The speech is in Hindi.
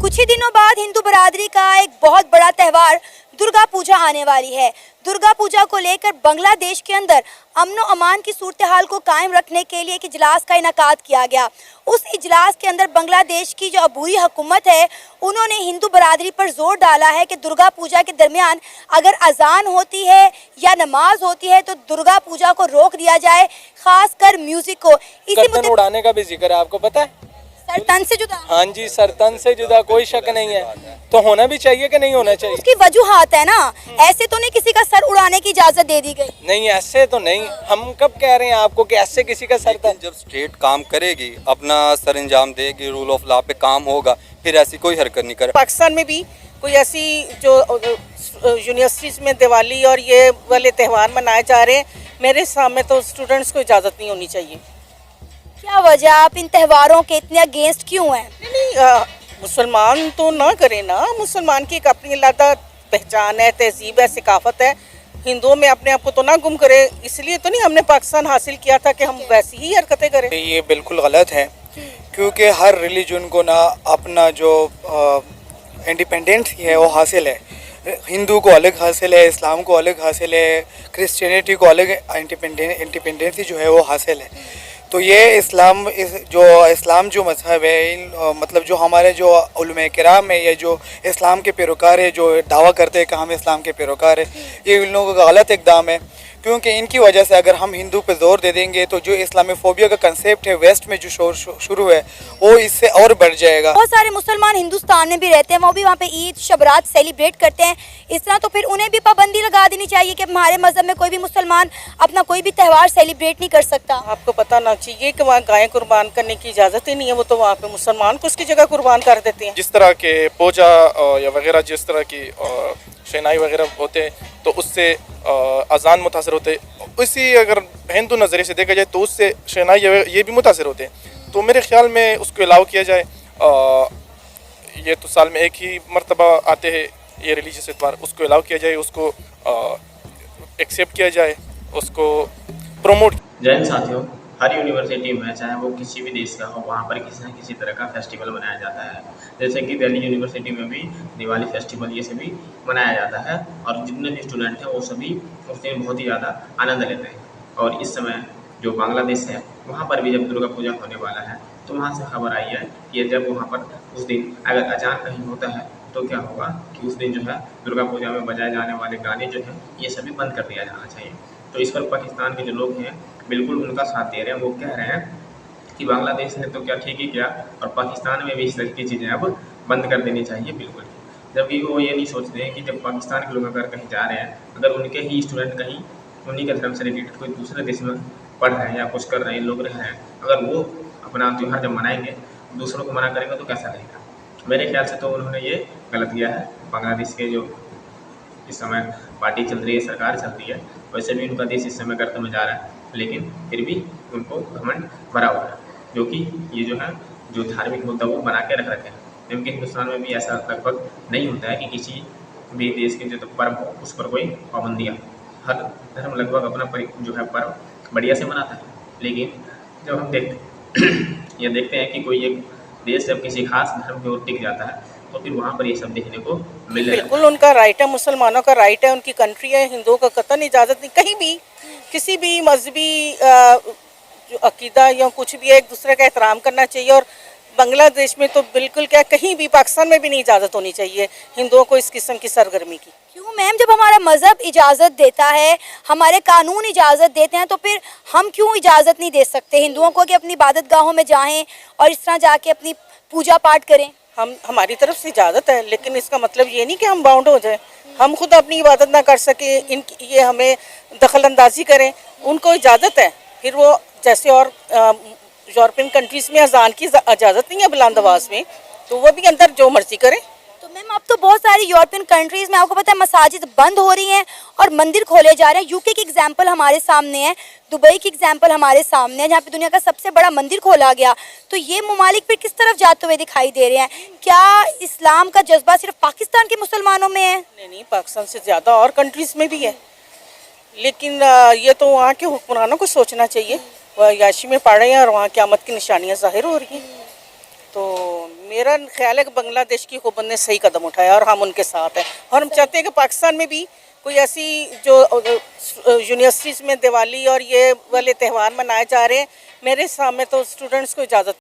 कुछ ही दिनों बाद हिंदू बरादरी का एक बहुत बड़ा त्यौहार दुर्गा पूजा आने वाली है। दुर्गा पूजा को लेकर बांग्लादेश के अंदर अमन व अमान की सूरत हाल को कायम रखने के लिए एक इजलास का इनेकाद किया गया। उस इजलास के अंदर बांग्लादेश की जो अबूरी हुकूमत है उन्होंने हिंदू बरादरी पर जोर डाला है कि दुर्गा पूजा के दरमियान अगर अजान होती है या नमाज होती है तो दुर्गा पूजा को रोक दिया जाए, खासकर म्यूजिक को। गर्दन उड़ाने का भी जिक्र है, आपको पता है? सर तन से जुदा। हाँ जी, सर तन से जुदा, कोई शक नहीं है। तो होना भी चाहिए कि नहीं होना चाहिए? उसकी वजूहात है ना, ऐसे तो नहीं किसी का सर उड़ाने की इजाजत दे दी गई। नहीं, ऐसे तो नहीं। हम कब कह रहे हैं आपको कि ऐसे किसी का सर तन? जब स्टेट काम करेगी, अपना सर अंजाम देगी, रूल ऑफ लॉ पे काम होगा, फिर ऐसी कोई हरकत नहीं करे। पाकिस्तान में भी कोई ऐसी जो यूनिवर्सिटीज़ में दिवाली और ये वाले त्यौहार मनाए जा रहे हैं, मेरे सामने तो स्टूडेंट्स को इजाज़त नहीं होनी चाहिए। क्या वजह, आप इन त्योहारों के इतने अगेंस्ट क्यों हैं? नहीं, मुसलमान तो ना करें ना, मुसलमान की एक अपनी अलग पहचान है, तहजीब है, सिकाफत है। हिंदुओं में अपने आप को तो ना गुम करे, इसलिए तो नहीं हमने पाकिस्तान हासिल किया था कि हम वैसी ही हरकतें करें। ये बिल्कुल गलत है, क्योंकि हर रिलीजन को ना अपना जो इंडिपेंडेंस है वो हासिल है। हिंदू को अलग हासिल है, इस्लाम को अलग हासिल है, क्रिश्चियनिटी को अलग इंडिपेंडेंसी जो है वो हासिल है। तो ये इस्लाम जो मजहब है, मतलब जो हमारे जो उलमा किराम है, ये जो इस्लाम के पैरोकार है, जो दावा करते हैं कि हम इस्लाम के पैरोकार है, ये इन लोगों का गलत इक़दाम है। क्योंकि इनकी वजह से अगर हम हिंदू पे जोर दे देंगे तो जो इस्लामोफोबिया का कंसेप्ट है वेस्ट में जो शुरू है वो इससे और बढ़ जाएगा। बहुत सारे मुसलमान हिंदुस्तान में भी रहते हैं, वो भी वहाँ पे ईद शबरात सेलिब्रेट करते हैं। इस तरह तो फिर उन्हें भी पाबंदी लगा देनी चाहिए कि हमारे मजहब में कोई भी मुसलमान अपना कोई भी त्यौहार सेलिब्रेट नहीं कर सकता। आपको पता ना चाहिए कि वहाँ गायें कुर्बान करने की इजाज़त ही नहीं है, वो तो वहाँ पे मुसलमान को उसकी जगह कुर्बान कर देते हैं। जिस तरह के पूजा या वगैरह जिस तरह की शहनाई वगैरह होते हैं तो उससे अजान मुतासर होते हैं। उसी अगर हिंदू नज़रिए से देखा जाए तो उससे शहनाई ये भी मुतासर होते हैं। तो मेरे ख्याल में उसको अलाउ किया जाए। ये तो साल में एक ही मरतबा आते हैं ये रिलीजियस एतवार, उसको अलाउ किया जाए, उसको एक्सेप्ट किया जाए, उसको प्रमोट। जैन साथियों, हर यूनिवर्सिटी में चाहे वो किसी भी देश का हो, वहाँ पर किसी न किसी तरह का फेस्टिवल मनाया जाता है। जैसे कि दिल्ली यूनिवर्सिटी में भी दिवाली फेस्टिवल ये सभी मनाया जाता है और जितने भी स्टूडेंट हैं वो सभी उसमें बहुत ही ज़्यादा आनंद लेते हैं। और इस समय जो बांग्लादेश है वहाँ पर भी जब दुर्गा पूजा होने वाला है तो वहाँ से खबर आई है कि जब वहाँ पर उस दिन अगर अजान कहीं होता है तो क्या होगा कि उस दिन जो है दुर्गा पूजा में बजाए जाने वाले गाने जो हैं ये सभी बंद कर दिया जाना चाहिए। तो इस पर पाकिस्तान के जो लोग हैं बिल्कुल उनका साथ दे रहे हैं। वो कह रहे हैं कि बांग्लादेश ने तो क्या ठीक ही किया और पाकिस्तान में भी इस तरह की चीज़ें अब बंद कर देनी चाहिए बिल्कुल। जबकि वो ये नहीं सोचते हैं कि जब पाकिस्तान के लोग अगर कहीं जा रहे हैं, अगर उनके ही स्टूडेंट कहीं उन्हीं के धर्म से रिलेटेड कोई दूसरे देश में पढ़ रहे हैं या कुछ कर रहे हैं, लोग रह रहे हैं, अगर वो अपना त्यौहार जब मनाएंगे दूसरों को मना करेंगे तो कैसा रहेगा? मेरे ख्याल से तो उन्होंने ये गलत किया है। बांग्लादेश के जो इस समय पार्टी चल रही है, सरकार चल रही है, वैसे भी उनका देश इस समय गर्त में जा रहा है, लेकिन फिर भी उनको घमंड भरा हुआ है, जो कि ये जो है जो धार्मिक मुद्दा वो बना के रख रखे हैं। क्योंकि हिंदुस्तान में भी ऐसा लगभग नहीं होता है कि किसी भी देश के जो पर्व हो उस पर कोई पाबंदियाँ। हर धर्म लगभग अपना जो है पर्व बढ़िया से मनाता है। लेकिन जब हम देखते हैं कि कोई एक देश जब किसी खास धर्म की ओर टिक जाता है तो फिर वहाँ पर ये सब देखने को मिल रहा है। बिल्कुल उनका राइट है, मुसलमानों का राइट है, उनकी कंट्री है, हिंदुओं का कतई इजाज़त नहीं। कहीं भी किसी भी मजहबी जो अकीदा या कुछ भी है एक दूसरे का एहतराम करना चाहिए। और बांग्लादेश में तो बिल्कुल क्या, कहीं भी पाकिस्तान में भी नहीं इजाज़त होनी चाहिए हिंदुओं को इस किस्म की सरगर्मी की। क्यों मैम, जब हमारा मजहब इजाज़त देता है, हमारे कानून इजाज़त देते हैं, तो फिर हम क्यों इजाज़त नहीं दे सकते हिंदुओं को कि अपनी इबादत गाहों में जाएं और इस तरह जाके अपनी पूजा पाठ करें? हमारी तरफ से इजाज़त है, लेकिन इसका मतलब ये नहीं कि हम बाउंड हो जाए, हम खुद अपनी इबादत ना कर सके, ये हमें दखल अंदाजी करें। उनको इजाज़त है, फिर वो जैसे और यूरोपियन कंट्रीज़ में अजान की इजाज़त नहीं है बुलंद आवाज़ में, तो वो भी अंदर जो मर्जी करें। तो मैम अब तो बहुत सारी यूरोपियन कंट्रीज़ में आपको पता है मसाजिद बंद हो रही हैं और मंदिर खोले जा रहे हैं। यूके की एग्जांपल हमारे सामने है, दुबई की एग्जांपल हमारे सामने है, जहाँ पे दुनिया का सबसे बड़ा मंदिर खोला गया। तो ये ममालिक फिर किस तरफ जाते हुए दिखाई दे रहे हैं? क्या इस्लाम का जज्बा सिर्फ पाकिस्तान के मुसलमानों में है? नहीं, पाकिस्तान से ज़्यादा और कंट्रीज़ में भी है, लेकिन ये तो वहाँ के हुक्मरानों को सोचना चाहिए। वह याशी में पड़ रहे हैं और वहाँ क़यामत की निशानियाँ ज़ाहिर हो रही हैं। तो मेरा ख्याल है कि बांग्लादेश की हुकूमत ने सही कदम उठाया और हम उनके साथ हैं और हम चाहते हैं कि पाकिस्तान में भी कोई ऐसी जो यूनिवर्सिटीज़ में दिवाली और ये वाले त्यौहार मनाए जा रहे हैं, मेरे सामने तो स्टूडेंट्स को इजाज़त